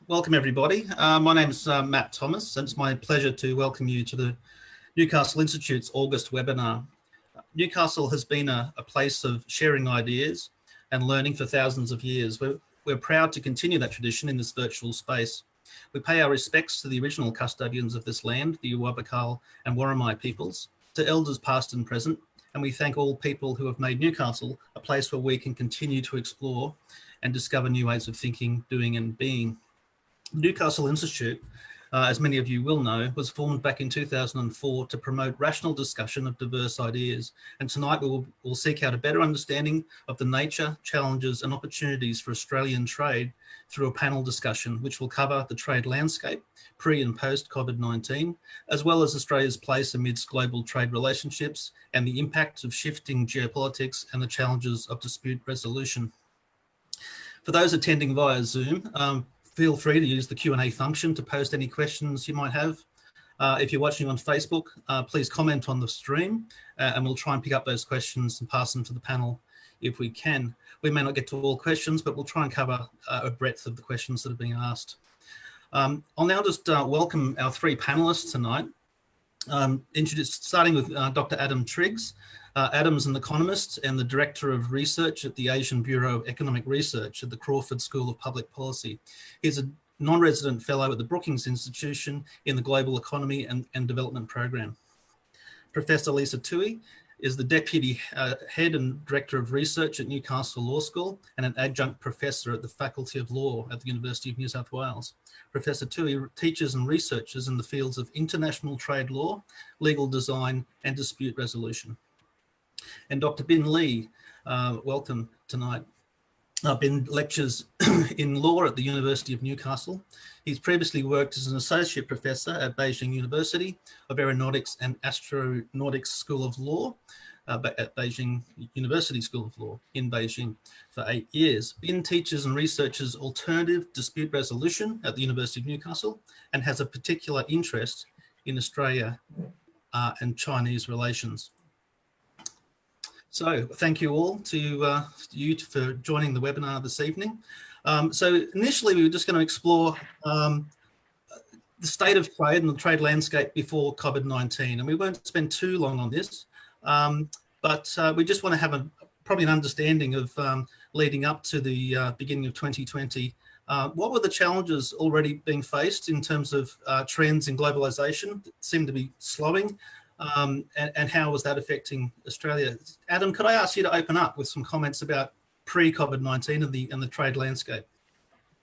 Welcome everybody. My name is Matt Thomas, and it's my pleasure to welcome you to the Newcastle Institute's August webinar. Newcastle has been a place of sharing ideas and learning for thousands of years. We're proud to continue that tradition in this virtual space. We pay our respects to the original custodians of this land, the Awabakal and Worimi peoples, to elders past and present, and we thank all people who have made Newcastle a place where we can continue to explore and discover new ways of thinking, doing and being. Newcastle Institute, as many of you will know, was formed back in 2004 to promote rational discussion of diverse ideas. And tonight we'll seek out a better understanding of the nature, challenges and opportunities for Australian trade through a panel discussion, which will cover the trade landscape, pre and post COVID-19, as well as Australia's place amidst global trade relationships and the impact of shifting geopolitics and the challenges of dispute resolution. For those attending via Zoom, feel free to use the Q&A function to post any questions you might have. If you're watching on Facebook, please comment on the stream and we'll try and pick up those questions and pass them to the panel if we can. We may not get to all questions, but we'll try and cover a breadth of the questions that are being asked. I'll now just welcome our three panelists tonight. Starting with Dr. Adam Triggs. Adam's an economist and the Director of Research at the Asian Bureau of Economic Research at the Crawford School of Public Policy. He's a non-resident fellow at the Brookings Institution in the Global Economy and Development Program. Professor Lisa Toohey is the Deputy Head and Director of Research at Newcastle Law School and an Adjunct Professor at the Faculty of Law at the University of New South Wales. Professor Toohey teaches and researches in the fields of international trade law, legal design and dispute resolution. And Dr. Bin Lee, welcome tonight. Bin lectures in law at the University of Newcastle. He's previously worked as an associate professor at Beijing University of Aeronautics and Astronautics School of Law, at Beijing University School of Law in Beijing for 8 years. Bin teaches and researches alternative dispute resolution at the University of Newcastle and has a particular interest in Australia and Chinese relations. So thank you all to you for joining the webinar this evening. So initially we were just going to explore the state of trade and the trade landscape before COVID-19, and we won't spend too long on this, but we just want to have probably an understanding of leading up to the beginning of 2020. What were the challenges already being faced in terms of trends in globalization that seem to be slowing? And how was that affecting Australia? Adam, could I ask you to open up with some comments about pre-COVID-19 and the trade landscape?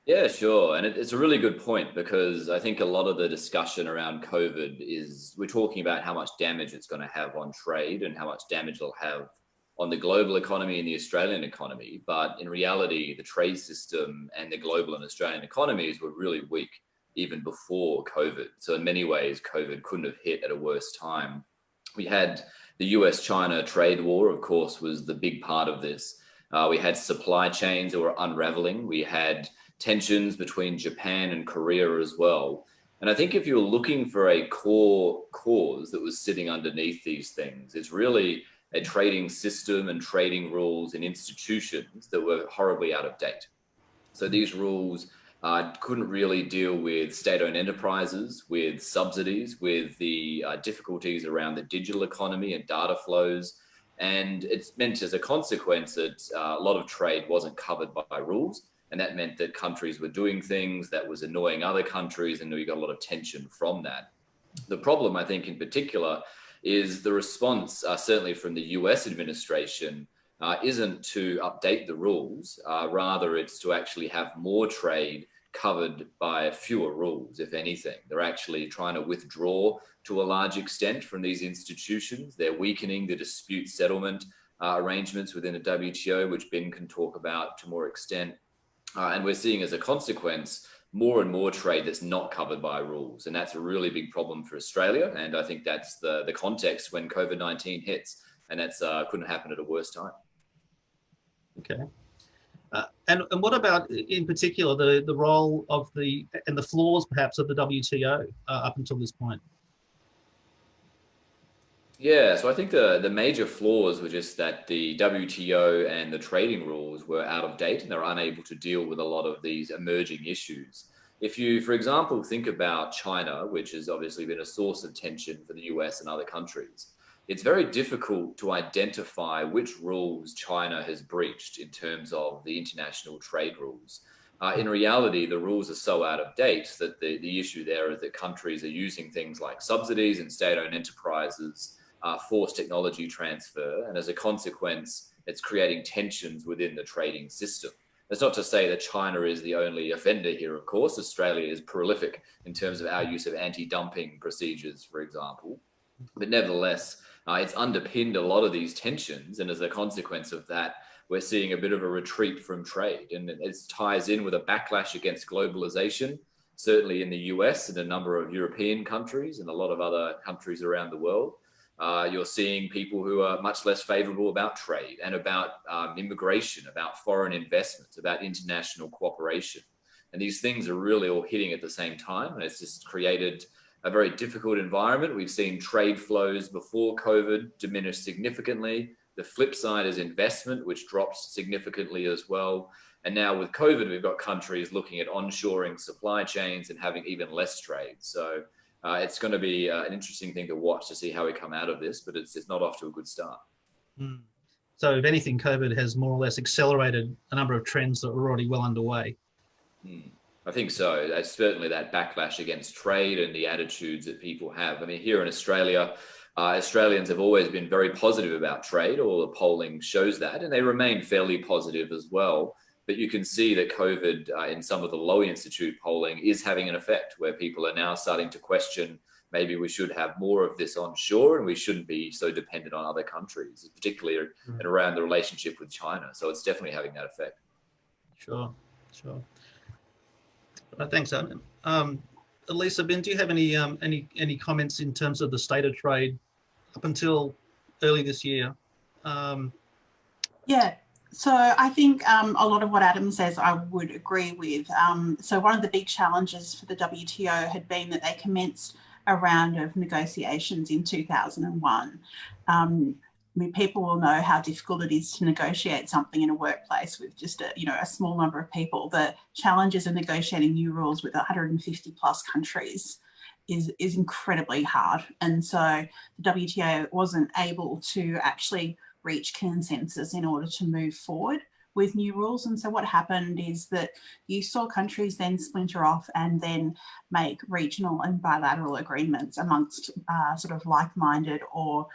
Yeah, sure. And it's a really good point, because I think a lot of the discussion around COVID is we're talking about how much damage it's going to have on trade and how much damage it'll have on the global economy and the Australian economy. But in reality, the trade system and the global and Australian economies were really weak even before COVID. So in many ways, COVID couldn't have hit at a worse time. We had the US-China trade war, of course, was the big part of this. We had supply chains that were unraveling. We had tensions between Japan and Korea as well. And I think if you're looking for a core cause that was sitting underneath these things, it's really a trading system and trading rules and institutions that were horribly out of date. So these rules couldn't really deal with state-owned enterprises, with subsidies, with the difficulties around the digital economy and data flows. And it's meant as a consequence that a lot of trade wasn't covered by rules. And that meant that countries were doing things that was annoying other countries, and we got a lot of tension from that. The problem, I think, in particular, is the response, certainly from the US administration, isn't to update the rules. Rather, it's to actually have more trade covered by fewer rules, if anything. They're actually trying to withdraw to a large extent from these institutions. They're weakening the dispute settlement arrangements within the WTO, which Ben can talk about to more extent. And we're seeing as a consequence more and more trade that's not covered by rules. And that's a really big problem for Australia. And I think that's the context when COVID-19 hits. And that's couldn't happen at a worse time. Okay. And what about, in particular, the role of and the flaws, perhaps, of the WTO up until this point? Yeah, so I think the major flaws were just that the WTO and the trading rules were out of date and they're unable to deal with a lot of these emerging issues. If you, for example, think about China, which has obviously been a source of tension for the US and other countries, it's very difficult to identify which rules China has breached in terms of the international trade rules. In reality, the rules are so out of date that the issue there is that countries are using things like subsidies and state-owned enterprises, forced technology transfer, and as a consequence, it's creating tensions within the trading system. That's not to say that China is the only offender here, of course. Australia is prolific in terms of our use of anti-dumping procedures, for example. But nevertheless, it's underpinned a lot of these tensions. And as a consequence of that, we're seeing a bit of a retreat from trade. And it ties in with a backlash against globalization, certainly in the US and a number of European countries and a lot of other countries around the world. You're seeing people who are much less favorable about trade and about immigration, about foreign investments, about international cooperation. And these things are really all hitting at the same time. And it's just created a very difficult environment. We've seen trade flows before COVID diminish significantly. The flip side is investment, which drops significantly as well. And now with COVID, we've got countries looking at onshoring supply chains and having even less trade. So it's going to be an interesting thing to watch to see how we come out of this, but it's not off to a good start. So if anything, COVID has more or less accelerated a number of trends that were already well underway. I think so. That's certainly that backlash against trade and the attitudes that people have. I mean, here in Australia, Australians have always been very positive about trade. All the polling shows that, and they remain fairly positive as well. But you can see that COVID in some of the Lowy Institute polling is having an effect where people are now starting to question maybe we should have more of this onshore and we shouldn't be so dependent on other countries, particularly around the relationship with China. So it's definitely having that effect. Sure. Thanks, Adam. Elisa, Ben, do you have any comments in terms of the state of trade up until early this year? Yeah. So I think a lot of what Adam says I would agree with. So one of the big challenges for the WTO had been that they commenced a round of negotiations in 2001. I mean, people will know how difficult it is to negotiate something in a workplace with just a small number of people. The challenges of negotiating new rules with 150 plus countries is incredibly hard. And so the WTO wasn't able to actually reach consensus in order to move forward with new rules. And so what happened is that you saw countries then splinter off and then make regional and bilateral agreements amongst sort of like-minded or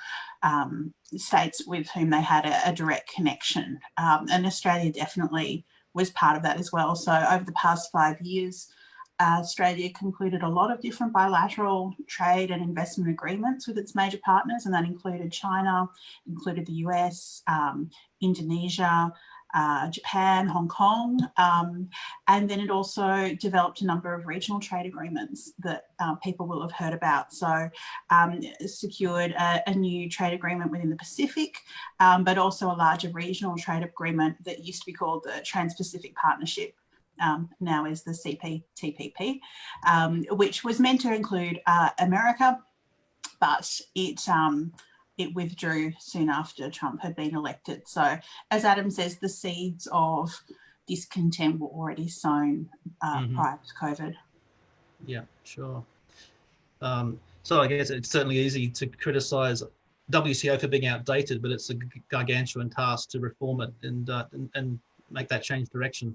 states with whom they had a direct connection. And Australia definitely was part of that as well. So over the past 5 years, Australia concluded a lot of different bilateral trade and investment agreements with its major partners, and that included China, included the US, Indonesia, Japan, Hong Kong, and then it also developed a number of regional trade agreements that people will have heard about. So secured a new trade agreement within the Pacific, but also a larger regional trade agreement that used to be called the Trans-Pacific Partnership. Now is the CPTPP, which was meant to include America, but it withdrew soon after Trump had been elected. So as Adam says, the seeds of discontent were already sown prior to COVID. Yeah, sure. So I guess it's certainly easy to criticise WTO for being outdated, but it's a gargantuan task to reform it and make that change direction.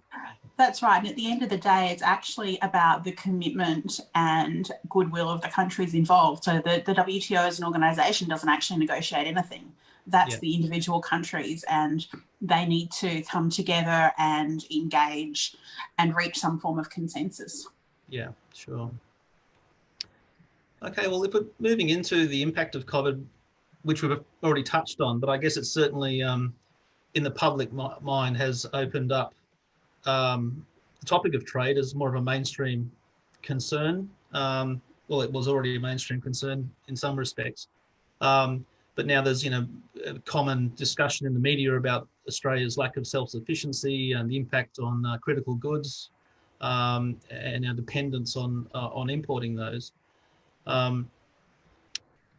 That's right. And at the end of the day, it's actually about the commitment and goodwill of the countries involved. So the WTO as an organisation doesn't actually negotiate anything. That's the individual countries, and they need to come together and engage and reach some form of consensus. Yeah, sure. Okay, well, if we're moving into the impact of COVID, which we've already touched on, but I guess it's certainly in the public mind has opened up the topic of trade as more of a mainstream concern. Well, it was already a mainstream concern in some respects, but now there's a common discussion in the media about Australia's lack of self-sufficiency and the impact on critical goods and our dependence on importing those.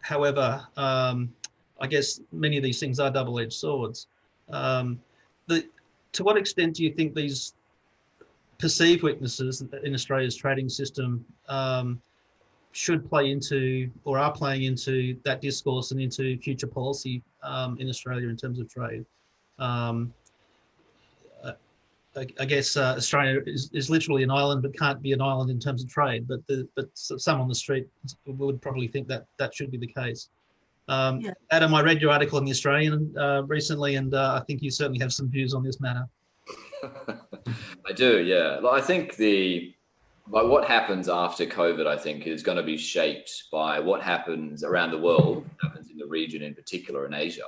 However, I guess many of these things are double-edged swords. To what extent do you think these perceived weaknesses in Australia's trading system should play into, or are playing into, that discourse and into future policy in Australia in terms of trade. I guess Australia is literally an island, but can't be an island in terms of trade. But some on the street would probably think that that should be the case. Yeah. Adam, I read your article in the Australian recently, and I think you certainly have some views on this matter. I do, yeah. I think what happens after COVID, I think, is going to be shaped by what happens around the world, what happens in the region in particular, in Asia.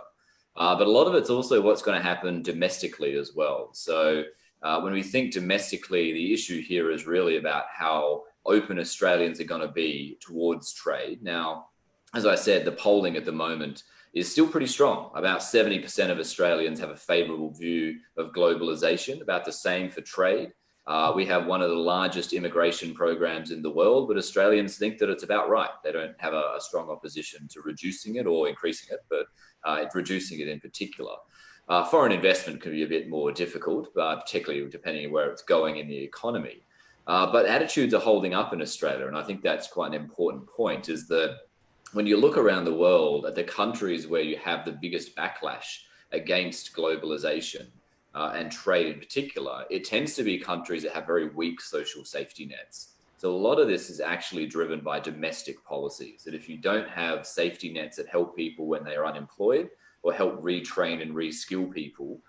But a lot of it's also what's going to happen domestically as well. So when we think domestically, the issue here is really about how open Australians are going to be towards trade. Now, as I said, the polling at the moment is still pretty strong. About 70% of Australians have a favourable view of globalisation, about the same for trade. We have one of the largest immigration programs in the world, but Australians think that it's about right. They don't have a strong opposition to reducing it or increasing it, but reducing it in particular. Foreign investment can be a bit more difficult, particularly depending on where it's going in the economy. But attitudes are holding up in Australia, and I think that's quite an important point, is that when you look around the world at the countries where you have the biggest backlash against globalization and trade in particular, it tends to be countries that have very weak social safety nets. So a lot of this is actually driven by domestic policies, that if you don't have safety nets that help people when they are unemployed or help retrain and reskill people,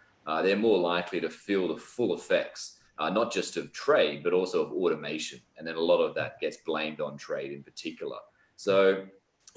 they're more likely to feel the full effects, not just of trade, but also of automation. And then a lot of that gets blamed on trade in particular. So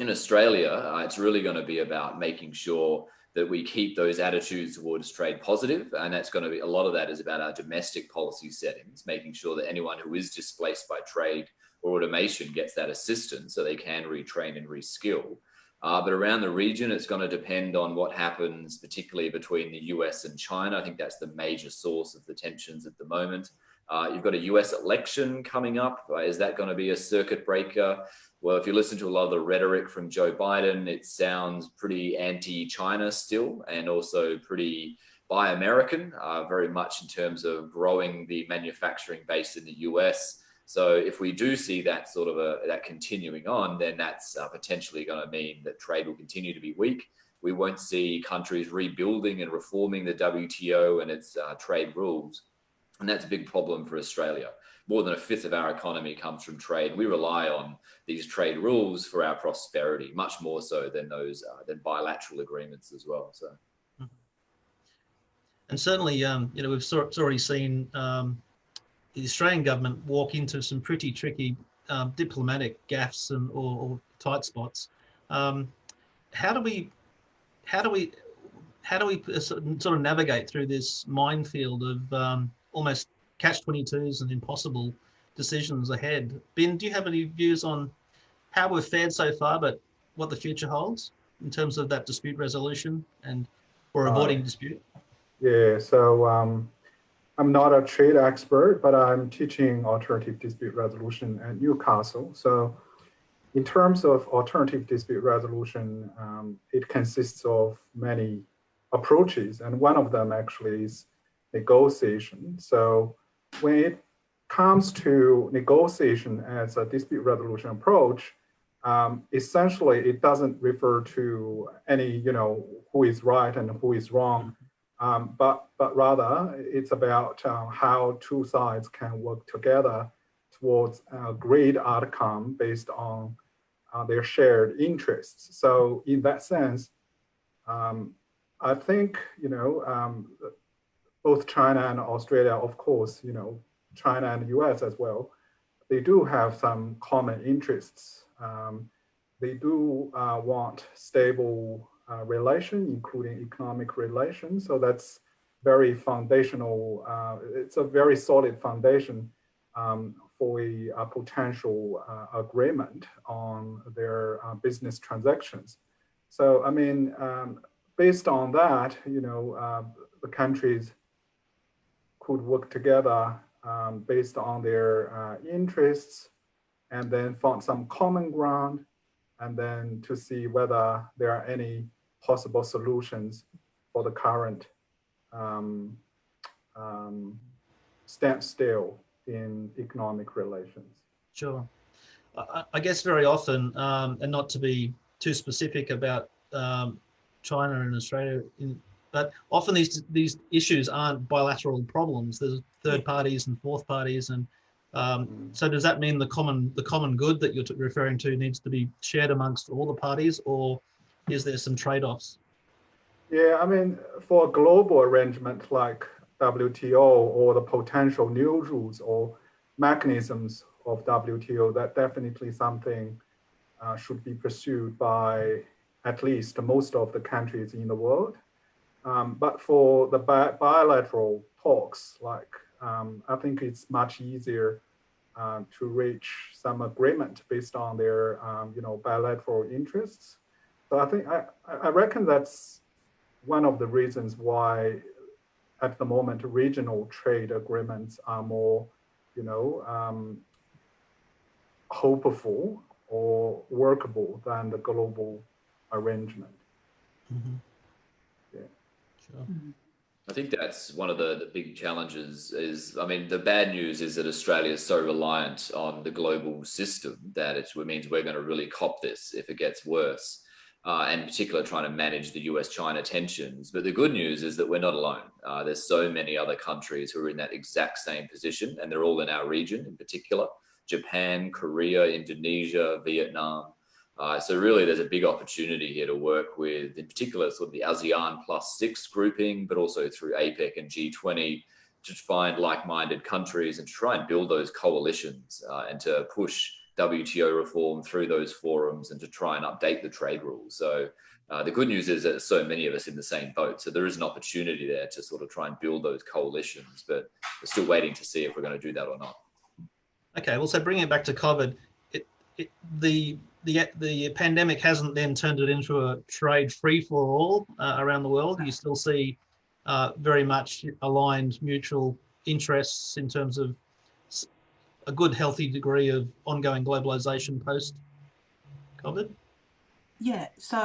in Australia, it's really going to be about making sure that we keep those attitudes towards trade positive. And that's going to be, a lot of that is about our domestic policy settings, making sure that anyone who is displaced by trade or automation gets that assistance so they can retrain and reskill. But around the region, it's going to depend on what happens, particularly between the US and China. I think that's the major source of the tensions at the moment. You've got a US election coming up. Is that going to be a circuit breaker? Well, if you listen to a lot of the rhetoric from Joe Biden, it sounds pretty anti-China still, and also pretty buy American, very much in terms of growing the manufacturing base in the US. So if we do see that sort of that continuing on, then that's potentially going to mean that trade will continue to be weak. We won't see countries rebuilding and reforming the WTO and its trade rules. And that's a big problem for Australia. More than a fifth of our economy comes from trade. We rely on these trade rules for our prosperity, much more so than those than bilateral agreements as well. So, and certainly, we've already seen the Australian government walk into some pretty tricky diplomatic gaffes or tight spots. How do we sort of navigate through this minefield of almost catch-22s and impossible decisions ahead? Ben, do you have any views on how we've fared so far, but what the future holds in terms of that dispute resolution or avoiding dispute? Yeah, so I'm not a trade expert, but I'm teaching alternative dispute resolution at Newcastle. So in terms of alternative dispute resolution, it consists of many approaches, and one of them actually is negotiation. So when it comes to negotiation as a dispute resolution approach, essentially it doesn't refer to any, who is right and who is wrong, but rather it's about how two sides can work together towards a great outcome based on their shared interests. So in that sense, I think, both China and Australia, of course, China and the US as well, they do have some common interests. They do want stable relation, including economic relations. So that's very foundational. It's a very solid foundation for a potential agreement on their business transactions. So, I mean, based on that, the countries could work together based on their interests, and then find some common ground, and then to see whether there are any possible solutions for the current standstill in economic relations. Sure. I guess very often, and not to be too specific about China and Australia, but often these issues aren't bilateral problems. There's third parties and fourth parties, and so does that mean the common good that you're referring to needs to be shared amongst all the parties, or is there some trade-offs? Yeah, I mean, for a global arrangement like WTO or the potential new rules or mechanisms of WTO, that definitely something should be pursued by at least most of the countries in the world. But for the bilateral talks, like I think it's much easier to reach some agreement based on their bilateral interests. So I think I reckon that's one of the reasons why at the moment regional trade agreements are more hopeful or workable than the global arrangement. Mm-hmm. Yeah. Sure. I think that's one of the big challenges is, I mean, the bad news is that Australia is so reliant on the global system that it means we're going to really cop this if it gets worse. And in particular, trying to manage the US-China tensions. But the good news is that we're not alone. There's so many other countries who are in that exact same position, and they're all in our region in particular: Japan, Korea, Indonesia, Vietnam. So really, there's a big opportunity here to work with, in particular, sort of the ASEAN +6 grouping, but also through APEC and G20 to find like-minded countries and to try and build those coalitions and to push WTO reform through those forums and to try and update the trade rules. So the good news is that there's so many of us in the same boat. So there is an opportunity there to sort of try and build those coalitions, but we're still waiting to see if we're going to do that or not. Okay, well, so bringing it back to COVID, the pandemic hasn't then turned it into a trade free-for-all around the world. You still see very much aligned mutual interests in terms of a good, healthy degree of ongoing globalization post-COVID? Yeah, so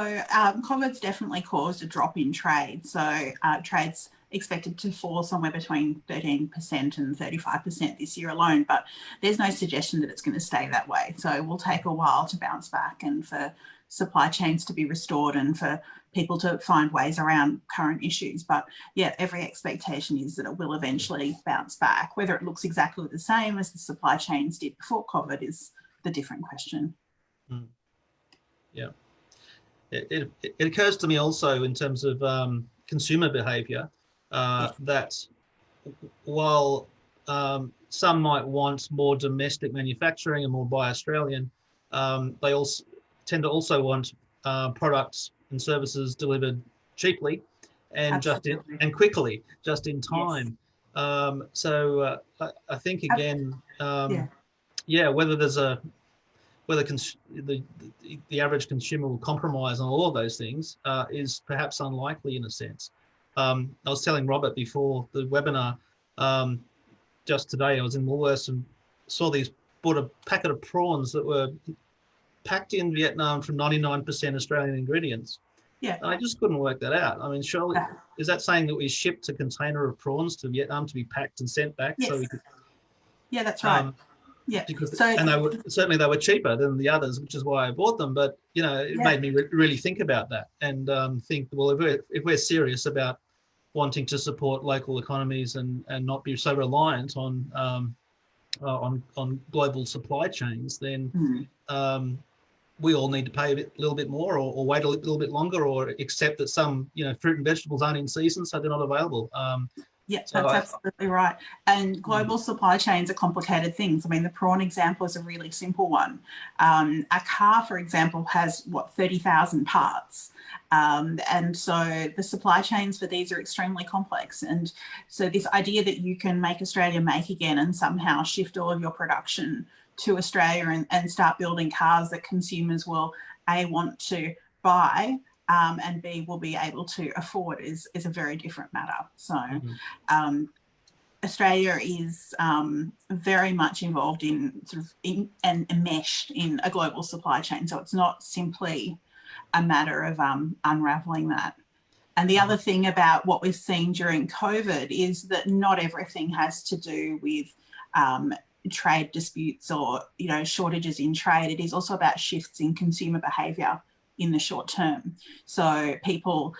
COVID's definitely caused a drop in trade. So trade's expected to fall somewhere between 13% and 35% this year alone, but there's no suggestion that it's going to stay that way. So it will take a while to bounce back and for supply chains to be restored and for people to find ways around current issues. But yeah, every expectation is that it will eventually bounce back. Whether it looks exactly the same as the supply chains did before COVID is the different question. Mm. Yeah. It occurs to me also in terms of consumer behavior that while some might want more domestic manufacturing and more buy Australian, they also tend to also want products and services delivered cheaply and quickly, just in time. Yes. So I think again, whether there's whether the average consumer will compromise on all of those things is perhaps unlikely in a sense. I was telling Robert before the webinar, just today I was in Woolworths and bought a packet of prawns that were packed in Vietnam from 99% Australian ingredients. Yeah. And I just couldn't work that out. I mean, surely, is that saying that we shipped a container of prawns to Vietnam to be packed and sent back? Yes. So we could, yeah, that's right. Yeah, because and they were cheaper than the others, which is why I bought them. But it made me really think about that and think, well, if we're serious about wanting to support local economies and not be so reliant on global supply chains, then we all need to pay a little bit more, or wait a little bit longer, or accept that some fruit and vegetables aren't in season, so they're not available. Yeah, so that's absolutely right. And global supply chains are complicated things. I mean, the prawn example is a really simple one. A car, for example, has 30,000 parts. And so the supply chains for these are extremely complex. And so this idea that you can make Australia make again and somehow shift all of your production to Australia and start building cars that consumers will A, want to buy, and B, will be able to afford is a very different matter. So Australia is very much involved in and enmeshed in a global supply chain. So it's not simply a matter of unraveling that. And the other thing about what we've seen during COVID is that not everything has to do with trade disputes or, you know, shortages in trade. It is also about shifts in consumer behaviour in the short term. So people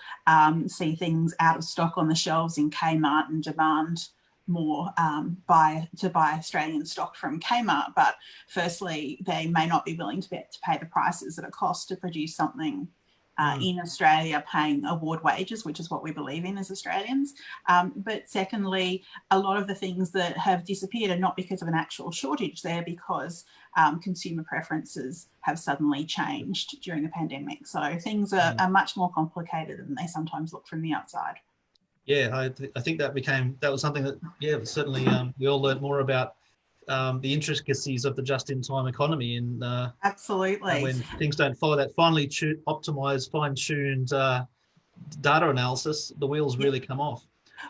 see things out of stock on the shelves in Kmart and demand more to buy Australian stock from Kmart. But firstly, they may not be willing to pay the prices that it costs to produce something in Australia, paying award wages, which is what we believe in as Australians. But secondly, a lot of the things that have disappeared are not because of an actual shortage, they're because consumer preferences have suddenly changed during the pandemic. So things are much more complicated than they sometimes look from the outside. Yeah, I think that was something that, yeah, certainly we all learned more about the intricacies of the just-in-time economy, and absolutely, when things don't follow that finely optimized, fine-tuned data analysis, the wheels really come off.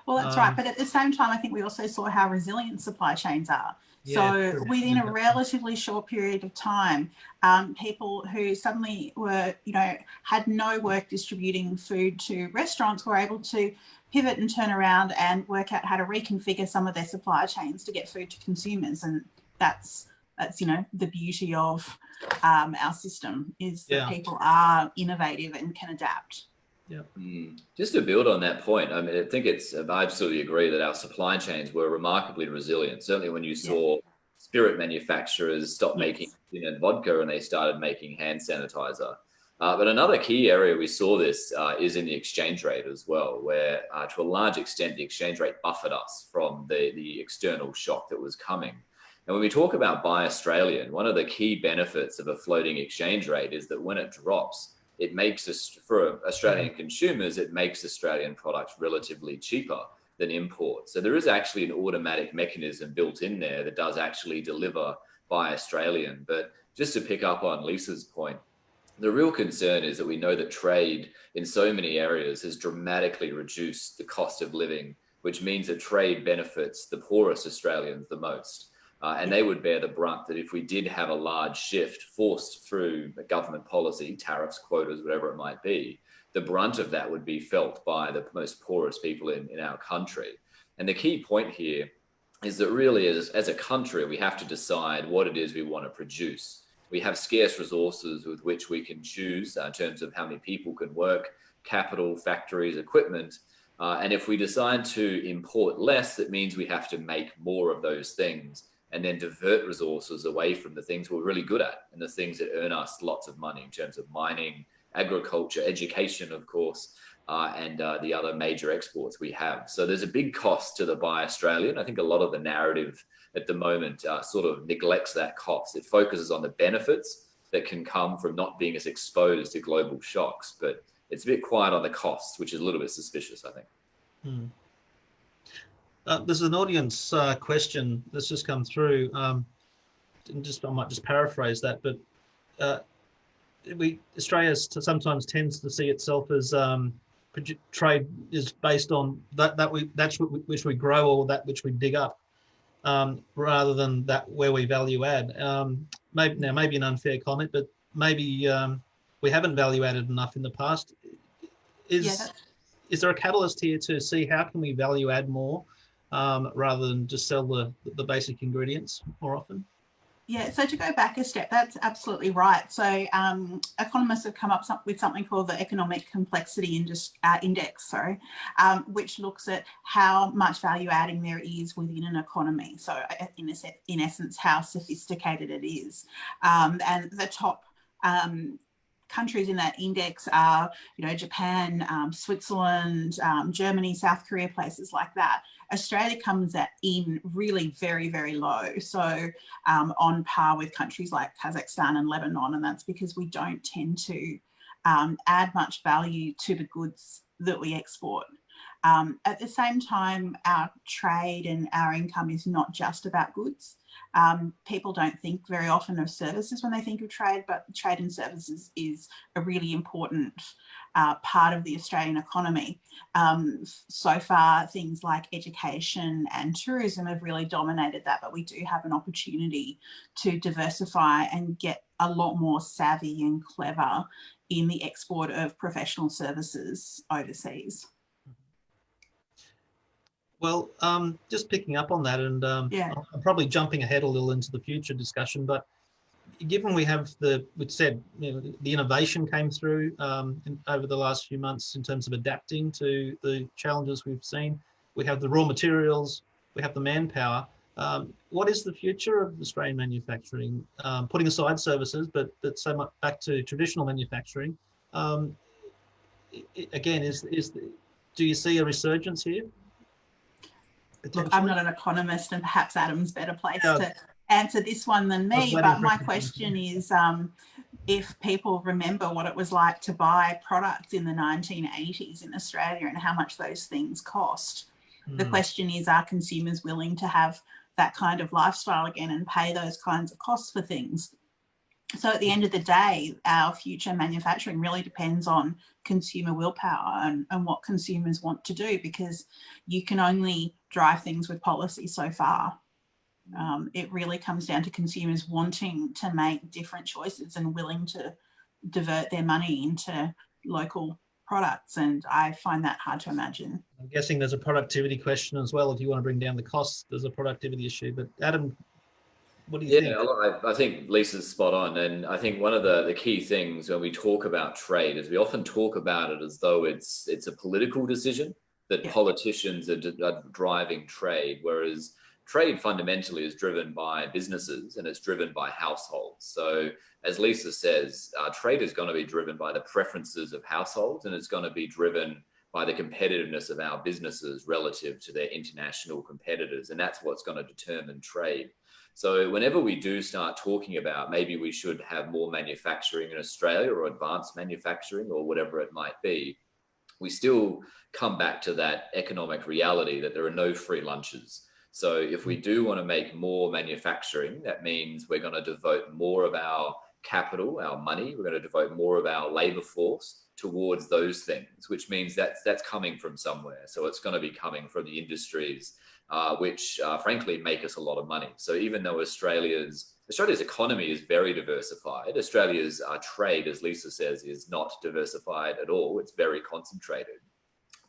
Well, that's right. But at the same time, I think we also saw how resilient supply chains are. Yeah, so within a relatively short period of time, people who suddenly were, you know, had no work distributing food to restaurants were able to pivot and turn around and work out how to reconfigure some of their supply chains to get food to consumers. And that's you know, the beauty of our system, is that people are innovative and can adapt. Yeah. Just to build on that point, I mean, I think I absolutely agree that our supply chains were remarkably resilient. Certainly when you saw spirit manufacturers stop making gin and vodka and they started making hand sanitizer. But another key area we saw this is in the exchange rate as well, where to a large extent, the exchange rate buffered us from the external shock that was coming. And when we talk about Buy Australian, one of the key benefits of a floating exchange rate is that when it drops, it makes us, for Australian consumers, it makes Australian products relatively cheaper than imports. So there is actually an automatic mechanism built in there that does actually deliver Buy Australian. But just to pick up on Lisa's point, the real concern is that we know that trade in so many areas has dramatically reduced the cost of living, which means that trade benefits the poorest Australians the most. And they would bear the brunt that if we did have a large shift forced through a government policy, tariffs, quotas, whatever it might be, the brunt of that would be felt by the most poorest people in our country. And the key point here is that really as a country, we have to decide what it is we want to produce. We have scarce resources with which we can choose in terms of how many people can work, capital, factories, equipment. And if we decide to import less, that means we have to make more of those things, and then divert resources away from the things we're really good at and the things that earn us lots of money in terms of mining, agriculture, education, of course, and the other major exports we have. So there's a big cost to the Buy Australian. I think a lot of the narrative at the moment sort of neglects that cost. It focuses on the benefits that can come from not being as exposed to global shocks, but it's a bit quiet on the costs, which is a little bit suspicious, I think. There's an audience question that's just come through. I might just paraphrase that, but Australia sometimes tends to see itself as trade is based on that's which we grow or that which we dig up, rather than that where we value add. Maybe an unfair comment, but maybe we haven't value added enough in the past. Is there a catalyst here to see how can we value add more? Rather than just sell the basic ingredients more often? Yeah, so to go back a step, that's absolutely right. So economists have come up with something called the Economic Complexity Index, which looks at how much value adding there is within an economy. So in essence, how sophisticated it is. And the top countries in that index are, you know, Japan, Switzerland, Germany, South Korea, places like that. Australia comes in really very, very low. So on par with countries like Kazakhstan and Lebanon. And that's because we don't tend to add much value to the goods that we export. At the same time, our trade and our income is not just about goods. People don't think very often of services when they think of trade, but trade and services is a really important part of the Australian economy. So far, things like education and tourism have really dominated that, but we do have an opportunity to diversify and get a lot more savvy and clever in the export of professional services overseas. Well, just picking up on that, and Yeah. I'm probably jumping ahead a little into the future discussion, but given we have we've said, the innovation came through over the last few months in terms of adapting to the challenges we've seen. We have the raw materials, we have the manpower. What is the future of Australian manufacturing? Putting aside services, but so much back to traditional manufacturing. Again, do you see a resurgence here? Look, I'm not an economist, and perhaps Adam's better placed Yeah. to answer this one than me, but my question is, if people remember what it was like to buy products in the 1980s in Australia and how much those things cost, the question is, are consumers willing to have that kind of lifestyle again and pay those kinds of costs for things? So at the end of the day, our future manufacturing really depends on consumer willpower and what consumers want to do, because you can only drive things with policy so far. It really comes down to consumers wanting to make different choices and willing to divert their money into local products. And I find that hard to imagine. I'm guessing there's a productivity question as well. If you want to bring down the costs, there's a productivity issue. But Adam, what do you think? Yeah, I think Lisa's spot on. And I think one of the key things when we talk about trade is we often talk about it as though it's a political decision, that politicians are driving trade, whereas trade fundamentally is driven by businesses and it's driven by households. So as Lisa says, trade is going to be driven by the preferences of households, and it's going to be driven by the competitiveness of our businesses relative to their international competitors. And that's what's going to determine trade. So whenever we do start talking about maybe we should have more manufacturing in Australia or advanced manufacturing or whatever it might be, we still come back to that economic reality that there are no free lunches. So if we do want to make more manufacturing, that means we're going to devote more of our capital, our money, we're going to devote more of our labor force towards those things, which means that's coming from somewhere. So it's going to be coming from the industries which frankly make us a lot of money. So even though Australia's economy is very diversified, Australia's trade, as Lisa says, is not diversified at all. It's very concentrated.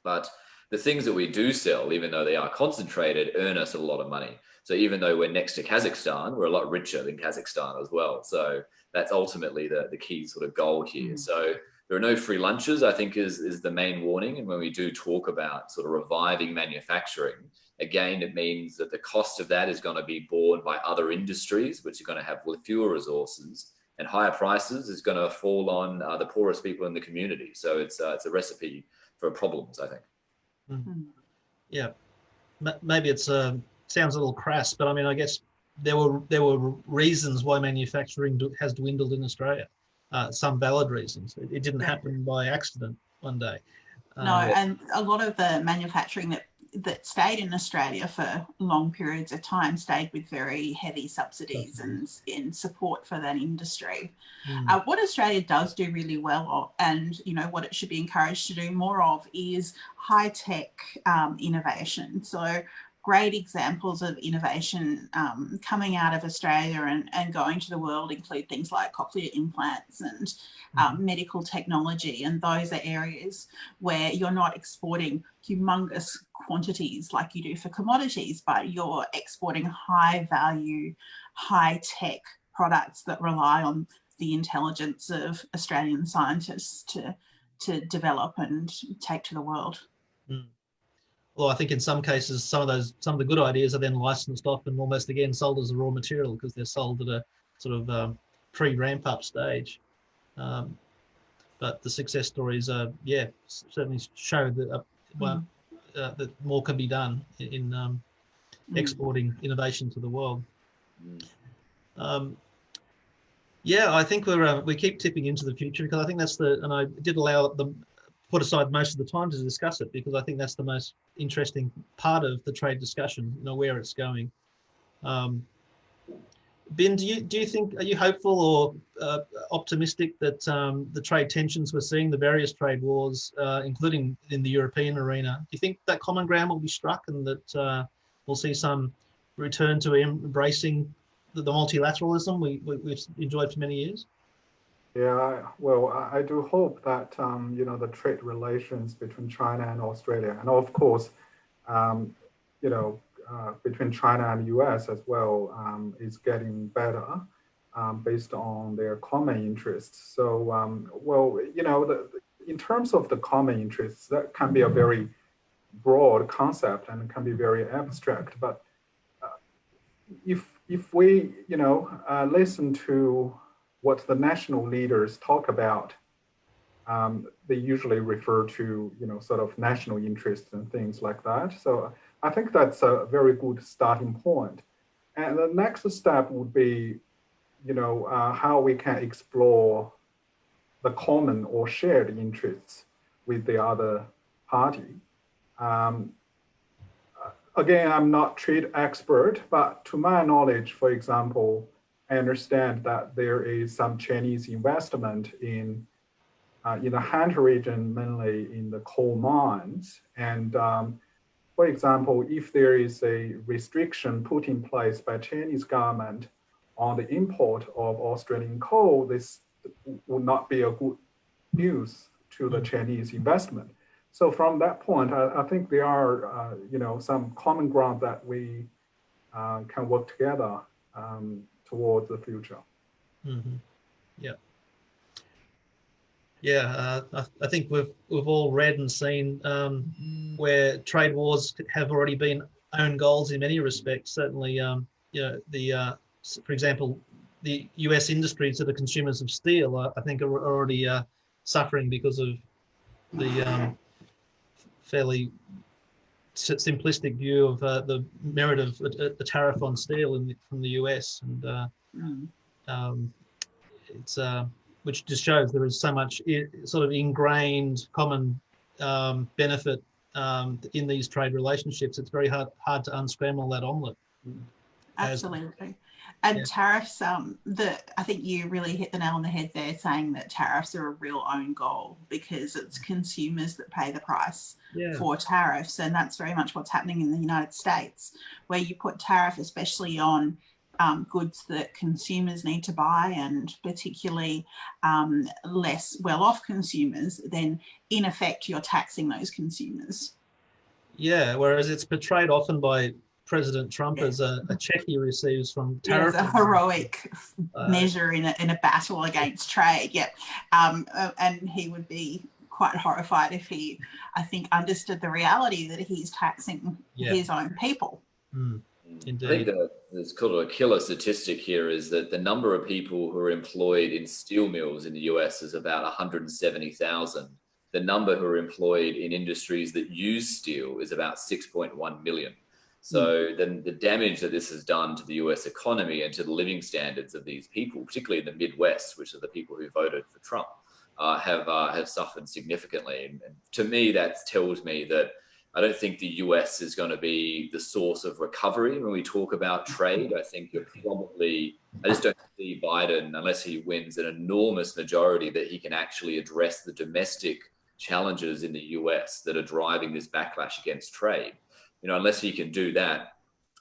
But the things that we do sell, even though they are concentrated, earn us a lot of money. So even though we're next to Kazakhstan, we're a lot richer than Kazakhstan as well. So that's ultimately the key sort of goal here. So there are no free lunches, I think, is the main warning. And when we do talk about sort of reviving manufacturing, again, it means that the cost of that is going to be borne by other industries, which are going to have fewer resources, and higher prices is going to fall on the poorest people in the community. So it's a recipe for problems, I think. Yeah, maybe it sounds a little crass, but I mean, I guess there were reasons why manufacturing has dwindled in Australia. Some valid reasons. It didn't happen by accident one day. No, and a lot of the manufacturing that stayed in Australia for long periods of time stayed with very heavy subsidies and in support for that industry. What Australia does do really well, and what it should be encouraged to do more of, is high-tech innovation. So great examples of innovation coming out of Australia and going to the world include things like cochlear implants and medical technology. And those are areas where you're not exporting humongous quantities like you do for commodities, but you're exporting high value, high tech products that rely on the intelligence of Australian scientists to develop and take to the world. Well, I think in some cases, some of the good ideas are then licensed off and almost again sold as a raw material because they're sold at a sort of pre-ramp up stage. But the success stories certainly show that that more can be done in exporting innovation to the world. I think we keep tipping into the future because I think and I did put aside most of the time to discuss it because I think that's the most interesting part of the trade discussion, where it's going. Ben, do you think, are you hopeful or optimistic that the trade tensions we're seeing, the various trade wars, including in the European arena, do you think that common ground will be struck and that we'll see some return to embracing the multilateralism we've enjoyed for many years? Yeah, I do hope that, the trade relations between China and Australia, and of course, between China and US as well is getting better based on their common interests. So, well, in terms of the common interests, that can be a very broad concept and can be very abstract. But if we, listen to what the national leaders talk about, they usually refer to, sort of national interests and things like that. So I think that's a very good starting point. And the next step would be, how we can explore the common or shared interests with the other party. Again, I'm not trade expert, but to my knowledge, for example, I understand that there is some Chinese investment in the Han region, mainly in the coal mines. And for example, if there is a restriction put in place by Chinese government on the import of Australian coal, this would not be a good news to the Chinese investment. So from that point, I think there are, some common ground that we can work together towards the future. Mm-hmm. Yeah. Yeah, I think we've all read and seen where trade wars have already been own goals in many respects. Certainly, for example, the US industries that are consumers of steel, I think, are already suffering because of the fairly simplistic view of the merit of the tariff on steel from the US, and it's which just shows there is so much sort of ingrained common benefit in these trade relationships. It's very hard to unscramble that omelette. Absolutely. And tariffs, I think you really hit the nail on the head there, saying that tariffs are a real own goal because it's consumers that pay the price for tariffs. And that's very much what's happening in the United States, where you put tariff especially on goods that consumers need to buy, and particularly less well-off consumers, then in effect you're taxing those consumers. Yeah, whereas it's portrayed often by President Trump as a check he receives from tariff. It's a heroic measure in a battle against trade. And he would be quite horrified if he, I think, understood the reality that he's taxing his own people. Indeed. I think there's called a killer statistic here is that the number of people who are employed in steel mills in the US is about 170,000. The number who are employed in industries that use steel is about 6.1 million. So then the damage that this has done to the US economy and to the living standards of these people, particularly in the Midwest, which are the people who voted for Trump, have suffered significantly. And to me, that tells me that I don't think the US is going to be the source of recovery when we talk about trade. I think I just don't see Biden, unless he wins an enormous majority, that he can actually address the domestic challenges in the US that are driving this backlash against trade. Unless he can do that,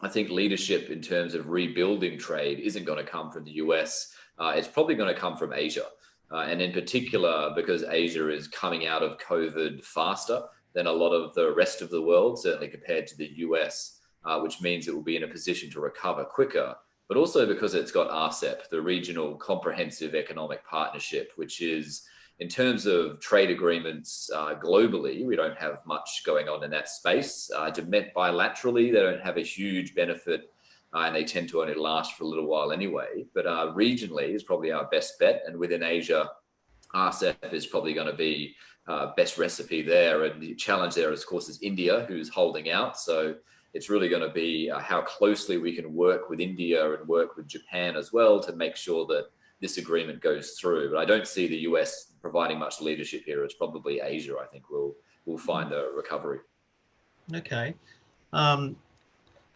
I think leadership in terms of rebuilding trade isn't going to come from the US. It's probably going to come from Asia. And in particular, because Asia is coming out of COVID faster than a lot of the rest of the world, certainly compared to the US, which means it will be in a position to recover quicker, but also because it's got RCEP, the Regional Comprehensive Economic Partnership, which is, in terms of trade agreements globally, we don't have much going on in that space. Bilaterally, they don't have a huge benefit and they tend to only last for a little while anyway. But regionally is probably our best bet. And within Asia, RCEP is probably going to be best recipe there. And the challenge there, of course, is India, who's holding out. So it's really going to be how closely we can work with India and work with Japan as well to make sure that this agreement goes through. But I don't see the US providing much leadership here. It's probably Asia, I think, will find a recovery. Okay. And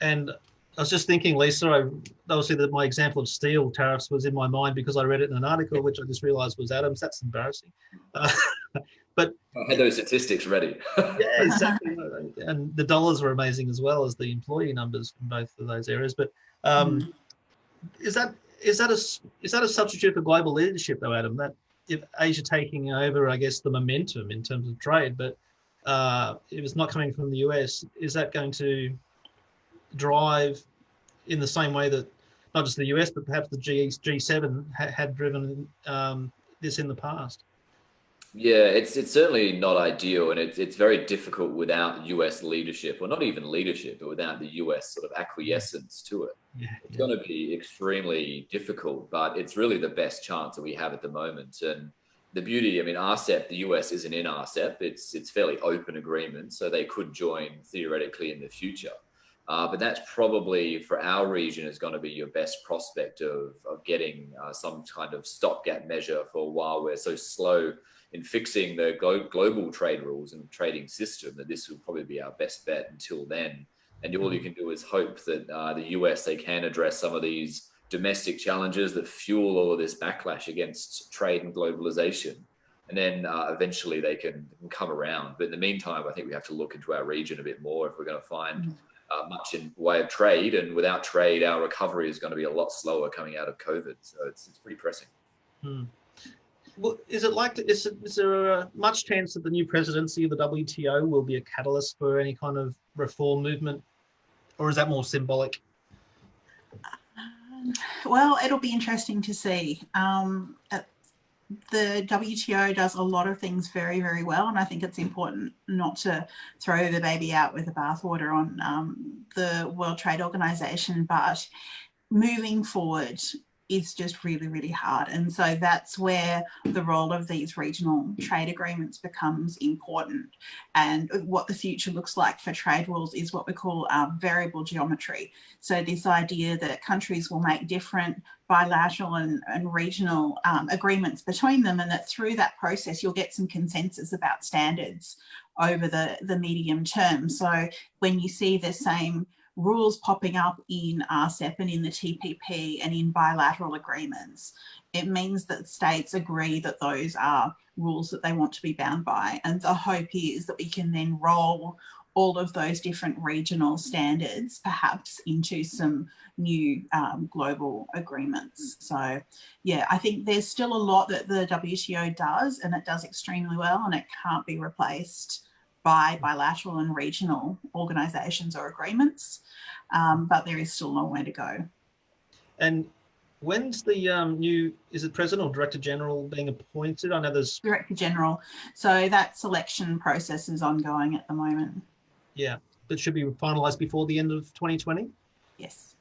I was just thinking, Lisa, obviously my example of steel tariffs was in my mind because I read it in an article, which I just realized was Adam's. That's embarrassing. But I had those statistics ready. Yeah, exactly. And the dollars were amazing as well as the employee numbers from both of those areas. But is that a substitute for global leadership, though, Adam? That if Asia taking over, I guess, the momentum in terms of trade, but if it's not coming from the US, is that going to drive in the same way that not just the US, but perhaps the G7 had driven this in the past? Yeah, it's certainly not ideal, and it's very difficult without US leadership, or not even leadership, but without the US sort of acquiescence to it. It's going to be extremely difficult, but it's really the best chance that we have at the moment. And the beauty, I mean, RCEP, the US isn't in RCEP. It's fairly open agreement, so they could join theoretically in the future. But that's probably, for our region, is going to be your best prospect of getting some kind of stopgap measure for a while we're so slow in fixing the global trade rules and trading system, that this will probably be our best bet until then. And all you can do is hope that the US, they can address some of these domestic challenges that fuel all of this backlash against trade and globalization. And then eventually they can come around. But in the meantime, I think we have to look into our region a bit more if we're going to find much in way of trade. And without trade, our recovery is going to be a lot slower coming out of COVID. So it's pretty pressing. Well, is there much chance that the new presidency of the WTO will be a catalyst for any kind of reform movement, or is that more symbolic? Well, it'll be interesting to see. The WTO does a lot of things very, very well, and I think it's important not to throw the baby out with the bathwater on the World Trade Organization, but moving forward is just really, really hard. And so that's where the role of these regional trade agreements becomes important. And what the future looks like for trade rules is what we call variable geometry. So this idea that countries will make different bilateral and regional agreements between them, and that through that process you'll get some consensus about standards over the medium term. So when you see the same rules popping up in RCEP and in the TPP and in bilateral agreements, it means that states agree that those are rules that they want to be bound by. And the hope is that we can then roll all of those different regional standards perhaps into some new global agreements. So yeah, I think there's still a lot that the WTO does, and it does extremely well, and it can't be replaced by bilateral and regional organisations or agreements, but there is still a long way to go. And when's the new, is it President or Director General being appointed? I know there's... Director General. So that selection process is ongoing at the moment. Yeah, that should be finalised before the end of 2020? Yes.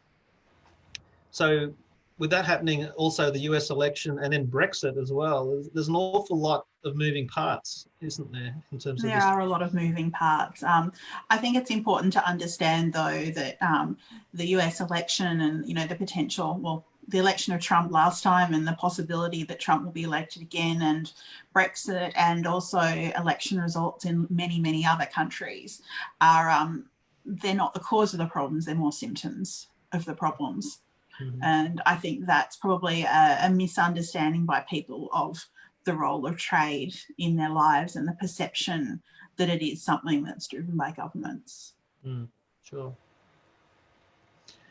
So with that happening, also the US election and then Brexit as well, there's an awful lot of moving parts, isn't there, in terms of this? There are a lot of moving parts. I think it's important to understand, though, that the US election and, you know, the potential, well, the election of Trump last time and the possibility that Trump will be elected again, and Brexit, and also election results in many, many other countries are, they're not the cause of the problems, they're more symptoms of the problems. And I think that's probably a misunderstanding by people of the role of trade in their lives and the perception that it is something that's driven by governments. Sure.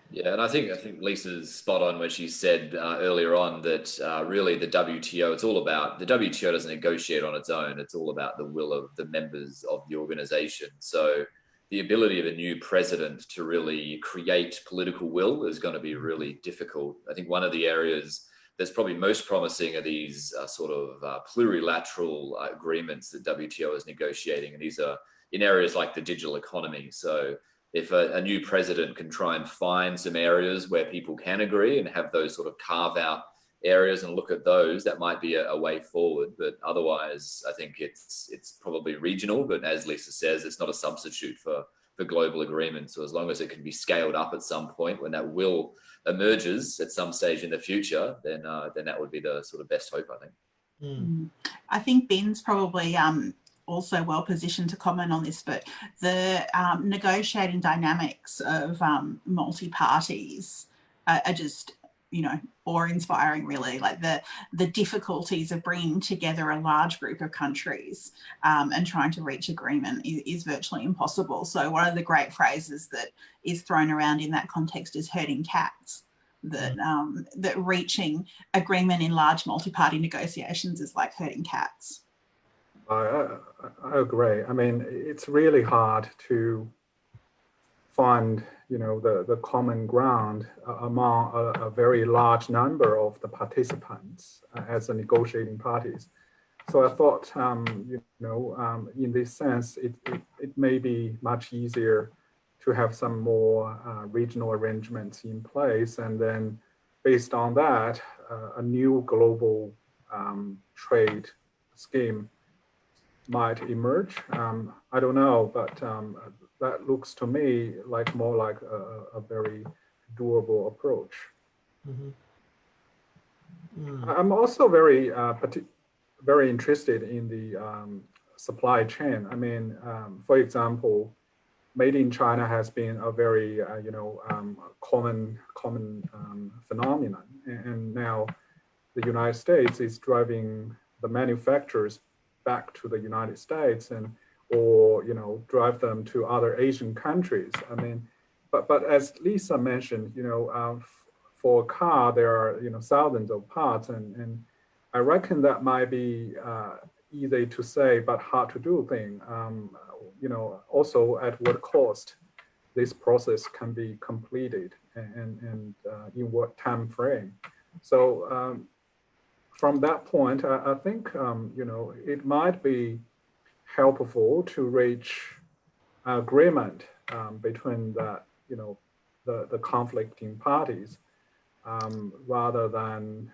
Yeah, and I think Lisa's spot on when she said earlier on that really the WTO, it's all about, the WTO doesn't negotiate on its own. It's all about the will of the members of the organization. So the ability of a new president to really create political will is going to be really difficult. I think one of the areas that's probably most promising are these sort of plurilateral agreements that WTO is negotiating. And these are in areas like the digital economy. So if a new president can try and find some areas where people can agree and have those sort of carve out areas and look at those, that might be a way forward. But otherwise, I think it's probably regional. But as Lisa says, it's not a substitute for global agreement. So as long as it can be scaled up at some point, when that will emerges at some stage in the future, then that would be the sort of best hope, I think. I think Ben's probably also well positioned to comment on this, but the negotiating dynamics of multi-parties are just, you know, awe-inspiring, really. Like the difficulties of bringing together a large group of countries and trying to reach agreement is virtually impossible. So one of the great phrases that is thrown around in that context is herding cats. That reaching agreement in large multi-party negotiations is like herding cats. I agree. I mean, it's really hard to find, the common ground among a very large number of the participants as the negotiating parties. So I thought, in this sense, it may be much easier to have some more regional arrangements in place, and then based on that, a new global trade scheme might emerge. I don't know, but that looks to me like more like a very doable approach. Mm-hmm. I'm also very interested in the supply chain. I mean, for example, made in China has been a very common phenomenon, and now the United States is driving the manufacturers back to the United States, or drive them to other Asian countries. I mean, but as Lisa mentioned, for a car there are thousands of parts, and I reckon that might be easy to say but hard to do thing. Also at what cost this process can be completed, and in what time frame. So from that point, I think it might be helpful to reach agreement between the conflicting parties, rather than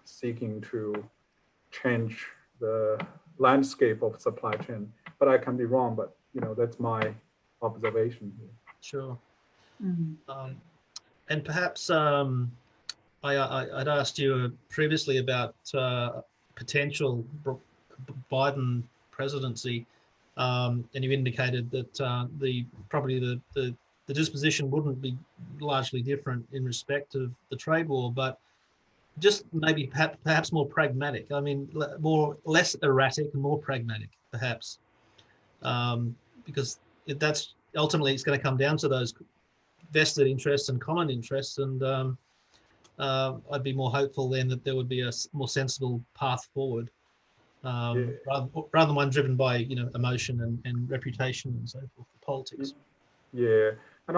seeking to change the landscape of supply chain. But I can be wrong, but that's my observation here. Sure. Mm-hmm. And perhaps I'd asked you previously about potential Biden presidency, and you indicated that probably the disposition wouldn't be largely different in respect of the trade war, but just maybe perhaps more pragmatic. I mean, less erratic and more pragmatic, perhaps, because that's ultimately it's going to come down to those vested interests and common interests, and I'd be more hopeful then that there would be a more sensible path forward, rather than one driven by emotion and reputation and so forth, politics. Yeah, and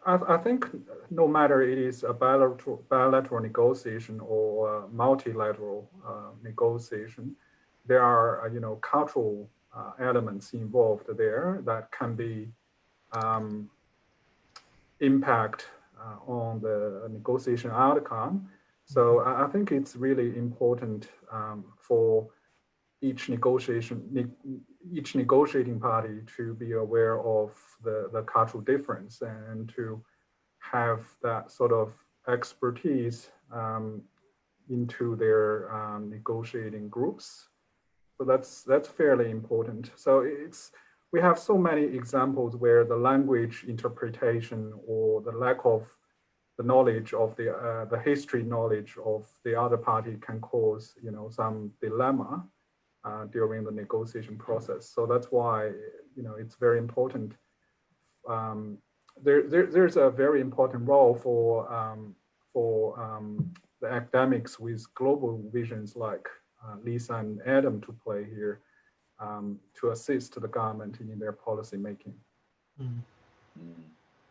I think no matter it is a bilateral negotiation or multilateral negotiation, there are cultural elements involved there that can be impact on the negotiation outcome. So I think it's really important for each negotiating party to be aware of the cultural difference and to have that sort of expertise into their negotiating groups. So that's fairly important. So we have so many examples where the language interpretation or the lack of the knowledge of the history knowledge of the other party can cause some dilemma during the negotiation process. So that's why it's very important. There's a very important role for the academics with global visions like Lisa and Adam to play here, to assist the government in their policy making.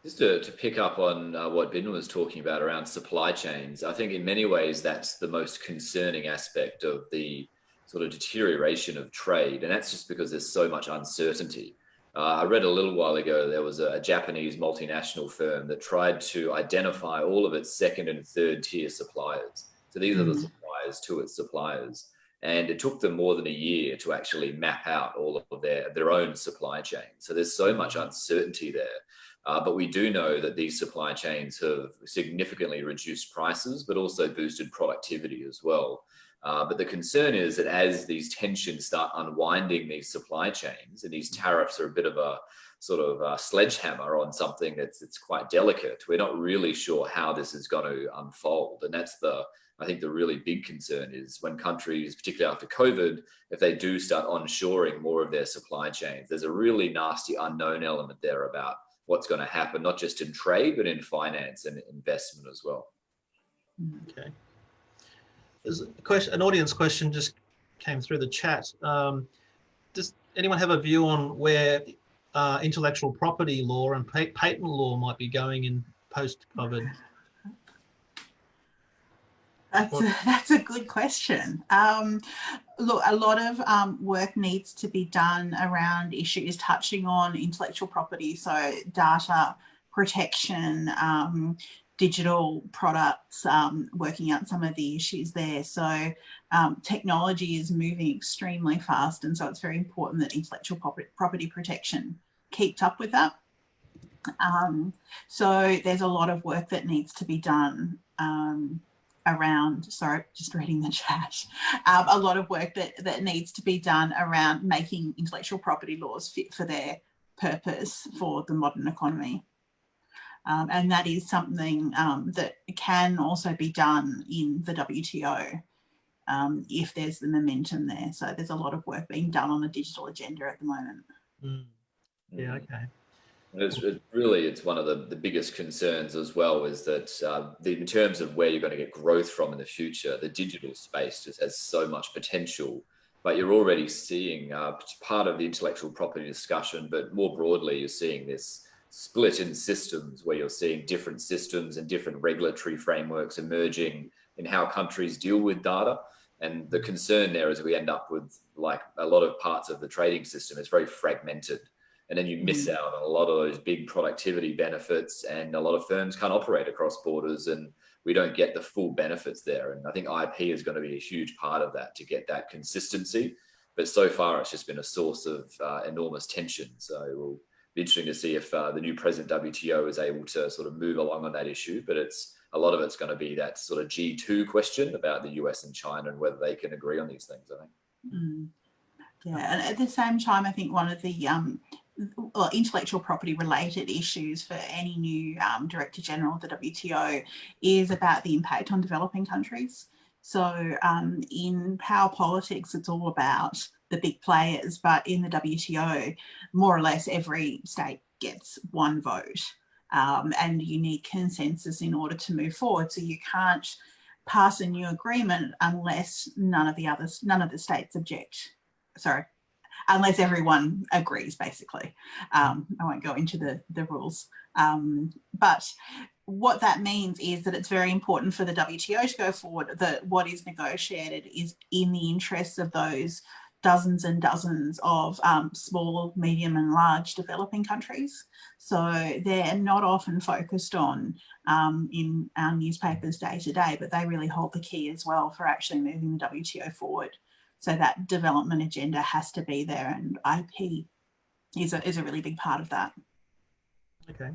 Just to pick up on what Bin was talking about around supply chains, I think in many ways that's the most concerning aspect of the sort of deterioration of trade, and that's just because there's so much uncertainty. I read a little while ago there was a Japanese multinational firm that tried to identify all of its second and third tier suppliers. So these are the suppliers to its suppliers. And it took them more than a year to actually map out all of their own supply chain. So there's so much uncertainty there. But we do know that these supply chains have significantly reduced prices, but also boosted productivity as well. But the concern is that as these tensions start unwinding these supply chains, and these tariffs are a bit of a sort of sledgehammer on something that's quite delicate, we're not really sure how this is going to unfold. And that's I think the really big concern is when countries, particularly after COVID, if they do start onshoring more of their supply chains, there's a really nasty unknown element there about what's going to happen, not just in trade, but in finance and investment as well. Okay. There's an audience question just came through the chat. Does anyone have a view on where intellectual property law and patent law might be going in post-COVID? That's a good question. Look, a lot of work needs to be done around issues touching on intellectual property, so data protection, digital products, working out some of the issues there. So technology is moving extremely fast, and so it's very important that intellectual property protection keeps up with that. So there's a lot of work that needs to be done around, sorry, just reading the chat, a lot of work that needs to be done around making intellectual property laws fit for their purpose for the modern economy. And that is something that can also be done in the WTO if there's the momentum there. So there's a lot of work being done on the digital agenda at the moment. Yeah, okay. It's one of the biggest concerns as well, is that in terms of where you're going to get growth from in the future, the digital space just has so much potential, but you're already seeing part of the intellectual property discussion, but more broadly, you're seeing this split in systems where you're seeing different systems and different regulatory frameworks emerging in how countries deal with data. And the concern there is we end up with, like, a lot of parts of the trading system, it's very fragmented. And then you miss out on a lot of those big productivity benefits, and a lot of firms can't operate across borders, and we don't get the full benefits there. And I think IP is going to be a huge part of that, to get that consistency. But so far, it's just been a source of enormous tension. So we'll be interesting to see if the new president WTO is able to sort of move along on that issue. But a lot of it's going to be that sort of G2 question about the US and China and whether they can agree on these things, I think. Yeah, and at the same time, I think one of the intellectual property related issues for any new Director General of the WTO is about the impact on developing countries. So in power politics, it's all about the big players, but in the WTO, more or less every state gets one vote, and you need consensus in order to move forward. So you can't pass a new agreement unless none of the states object. Sorry, unless everyone agrees, basically. I won't go into the rules. But what that means is that it's very important for the WTO to go forward that what is negotiated is in the interests of those dozens and dozens of small, medium and large developing countries. So they're not often focused on in our newspapers day to day, but they really hold the key as well for actually moving the WTO forward. So that development agenda has to be there, and IP is a really big part of that. Okay.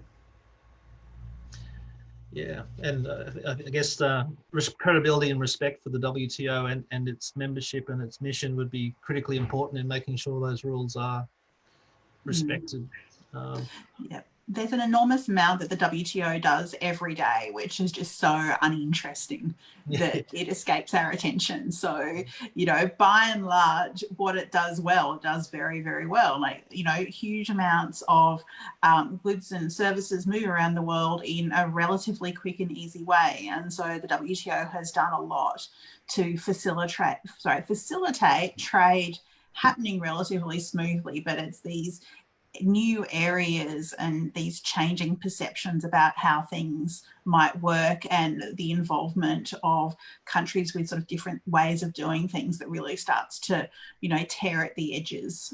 Yeah, and I guess credibility and respect for the WTO and its membership and its mission would be critically important in making sure those rules are respected. Yeah. There's an enormous amount that the WTO does every day, which is just so uninteresting that it escapes our attention. So, you know, by and large, what it does well, it does very, very well. Like, you know, huge amounts of goods and services move around the world in a relatively quick and easy way. And so the WTO has done a lot to facilitate trade happening relatively smoothly, but it's these new areas and these changing perceptions about how things might work and the involvement of countries with sort of different ways of doing things that really starts to, you know, tear at the edges.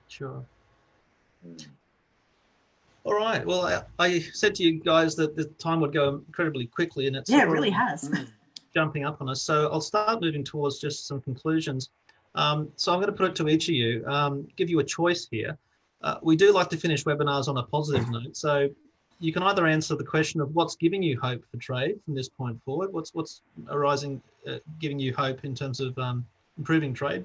Sure. All right. Well, I said to you guys that the time would go incredibly quickly, and it's it really has jumping up on us. So I'll start moving towards just some conclusions. So I'm going to put it to each of you, give you a choice here. We do like to finish webinars on a positive note. So you can either answer the question of what's giving you hope for trade from this point forward, what's arising, giving you hope in terms of improving trade,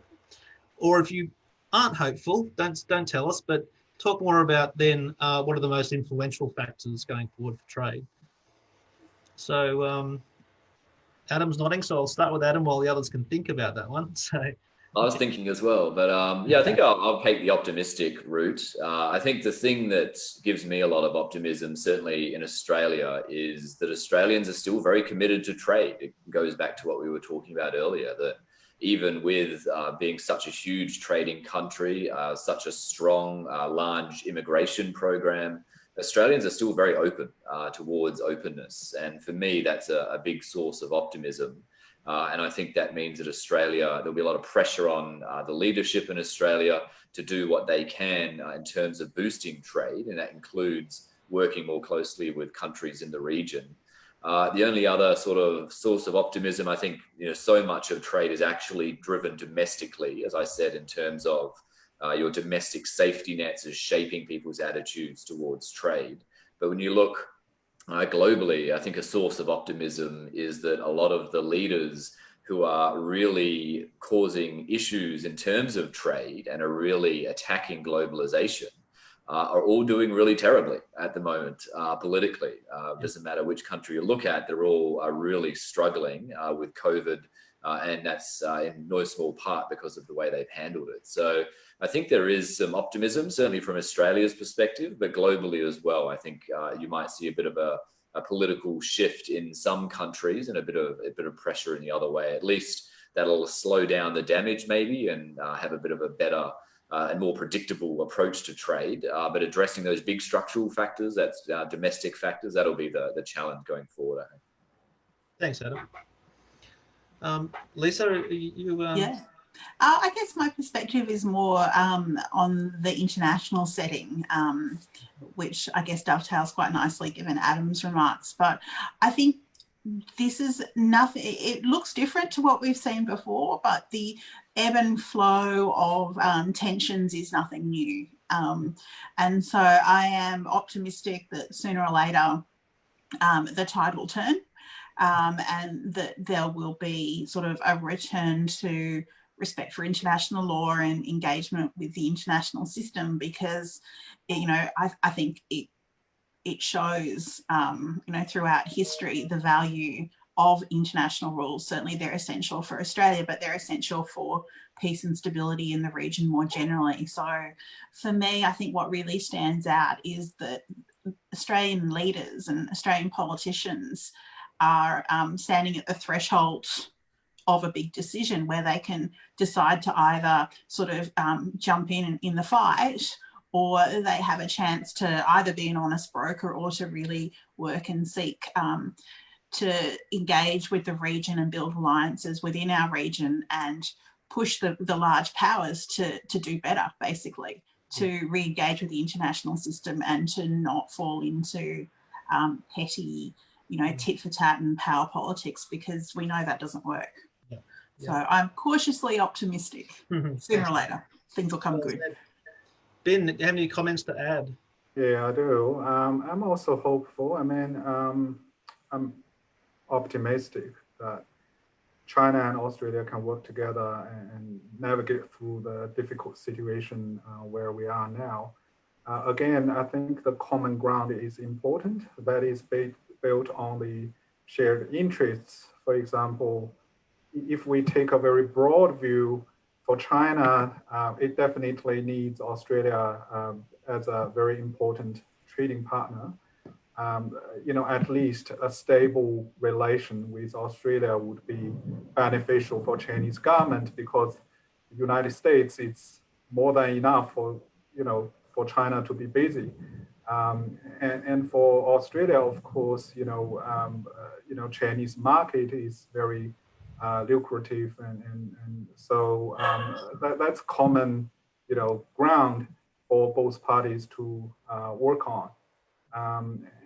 or if you aren't hopeful, don't tell us, but talk more about then what are the most influential factors going forward for trade. So Adam's nodding, so I'll start with Adam while the others can think about that one. So I was thinking as well, but yeah, I think I'll take the optimistic route. I think the thing that gives me a lot of optimism, certainly in Australia, is that Australians are still very committed to trade. It goes back to what we were talking about earlier, that even with being such a huge trading country, such a strong, large immigration program, Australians are still very open towards openness. And for me, that's a big source of optimism. And I think that means that Australia, there'll be a lot of pressure on the leadership in Australia to do what they can in terms of boosting trade. And that includes working more closely with countries in the region. The only other sort of source of optimism, I think, so much of trade is actually driven domestically, as I said, in terms of your domestic safety nets is shaping people's attitudes towards trade. But when you look globally, I think a source of optimism is that a lot of the leaders who are really causing issues in terms of trade and are really attacking globalization are all doing really terribly at the moment politically. Doesn't matter which country you look at, they're all really struggling with COVID. And that's in no small part because of the way they've handled it. So I think there is some optimism, certainly from Australia's perspective, but globally as well. I think you might see a bit of a political shift in some countries and a bit of pressure in the other way. At least that'll slow down the damage maybe and have a bit of a better and more predictable approach to trade. But addressing those big structural factors, that's domestic factors, that'll be the challenge going forward, I think. Thanks, Adam. Lisa, you... Yeah. I guess my perspective is more on the international setting, which I guess dovetails quite nicely given Adam's remarks. But I think this is nothing, it looks different to what we've seen before, but the ebb and flow of tensions is nothing new. And so I am optimistic that sooner or later the tide will turn. And that there will be sort of a return to respect for international law and engagement with the international system, because, I think it shows, throughout history, the value of international rules. Certainly they're essential for Australia, but they're essential for peace and stability in the region more generally. So for me, I think what really stands out is that Australian leaders and Australian politicians are standing at the threshold of a big decision where they can decide to either sort of jump in the fight, or they have a chance to either be an honest broker or to really work and seek to engage with the region and build alliances within our region and push the large powers to do better, basically, to re-engage with the international system and to not fall into petty, tit for tat and power politics, because we know that doesn't work. Yeah. So I'm cautiously optimistic. Sooner or later, things will come good. Ben, do you have any comments to add? Yeah, I do. I'm also hopeful. I mean, I'm optimistic that China and Australia can work together and navigate through the difficult situation where we are now. Again, I think the common ground is important. That is built on the shared interests. For example, if we take a very broad view, for China, it definitely needs Australia as a very important trading partner. At least a stable relation with Australia would be beneficial for Chinese government, because the United States is more than enough for China to be busy. And for Australia, of course, Chinese market is very lucrative, and so that's common, ground for both parties to work on.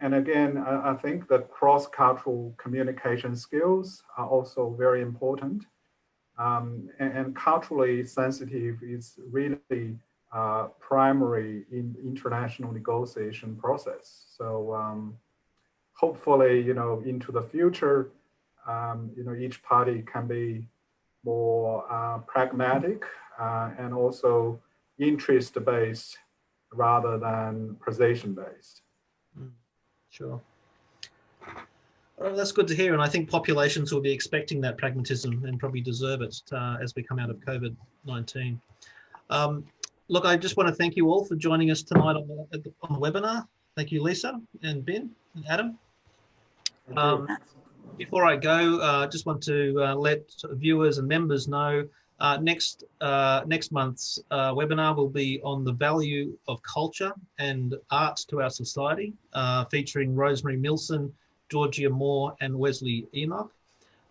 And again, I think that cross-cultural communication skills are also very important. And culturally sensitive is really primary in international negotiation process. So hopefully, into the future, each party can be more pragmatic and also interest-based rather than position-based. Sure. Well, that's good to hear, and I think populations will be expecting that pragmatism and probably deserve it as we come out of COVID-19. Look, I just want to thank you all for joining us tonight on the webinar. Thank you, Lisa and Ben and Adam. Before I go, I just want to let viewers and members know next month's webinar will be on the value of culture and art to our society, featuring Rosemary Milson, Georgia Moore, and Wesley Enoch.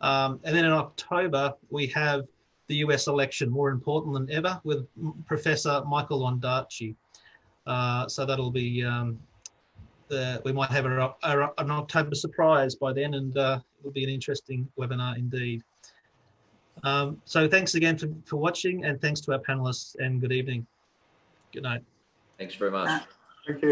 And then in October, we have the US election, more important than ever, with Professor Michael Ondaatje. So that'll be, we might have an October surprise by then, and it'll be an interesting webinar indeed. So thanks again for watching, and thanks to our panelists, and good evening. Good night. Thanks very much. Thank you.